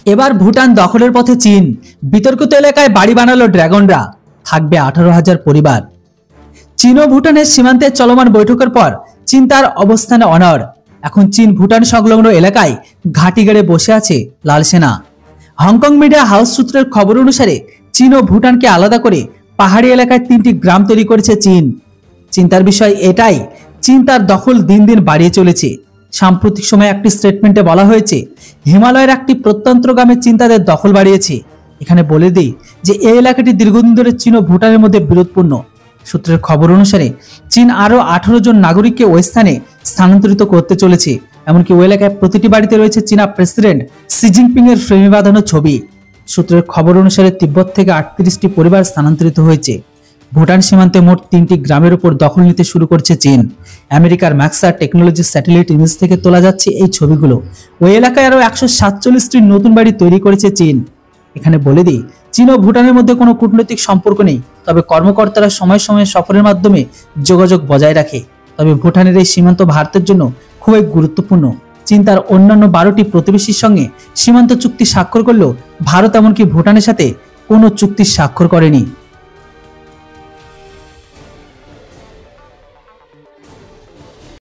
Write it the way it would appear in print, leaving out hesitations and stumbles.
এবার ভুটান দখলের পথে চীন। বিতর্কিত এলাকায় বাড়ি বানালো ড্রাগনরা, থাকবে 18,000 পরিবার। চীন ও ভুটানের সীমান্তে চলমান বৈঠকের পর চীন তার অবস্থানে অনড়। এখন চীন ভুটান সংলগ্ন এলাকায় ঘাঁটি গেড়ে বসে আছে লাল সেনা। হংকং মিডিয়া হাউস সূত্রের খবর অনুসারে চীন ও ভুটানকে আলাদা করে পাহাড়ি এলাকায় 3টি গ্রাম তৈরি করেছে চীন। চিন্তার বিষয় এটাই, চীন তার দখল দিন দিন বাড়িয়ে চলেছে। সাম্প্রতিক সময়ে একটি স্টেটমেন্টে বলা হয়েছে, হিমালয়ের একটি প্রত্যন্ত গ্রামে চীন তাদের দখল বাড়িয়েছে। এখানে বলে দিই যে এই এলাকাটি দীর্ঘদিন ধরে চীন ও ভুটানের মধ্যে বিরোধপূর্ণ। সূত্রের খবর অনুসারে চীন আরও 18 জন নাগরিককে ওই স্থানে স্থানান্তরিত করতে চলেছে। এমনকি ওই এলাকায় প্রতিটি বাড়িতে রয়েছে চীনা প্রেসিডেন্ট শি জিনপিং এর ফ্রেমে বাঁধানো ছবি। সূত্রের খবর অনুসারে তিব্বত থেকে 38টি পরিবার স্থানান্তরিত হয়েছে। ভুটান সীমান্তে মোট 3টি গ্রামের উপর দখল নিতে শুরু করছে চীন। আমেরিকার ম্যাক্সার টেকনোলজি স্যাটেলাইট ইমেজ থেকে তোলা যাচ্ছে এই ছবিগুলো। ওই এলাকায় আরও 147টি নতুন বাড়ি তৈরি করেছে চীন। এখানে বলে দিই, চীন ও ভুটানের মধ্যে কোনো কূটনৈতিক সম্পর্ক নেই, তবে কর্মকর্তারা সময় সময়ে সফরের মাধ্যমে যোগাযোগ বজায় রাখে। তবে ভুটানের এই সীমান্ত ভারতের জন্য খুবই গুরুত্বপূর্ণ। চীন তার অন্যান্য 12টি প্রতিবেশীর সঙ্গে সীমান্ত চুক্তি স্বাক্ষর করলেও ভারত এমনকি ভুটানের সাথে কোনো চুক্তি স্বাক্ষর করেনি।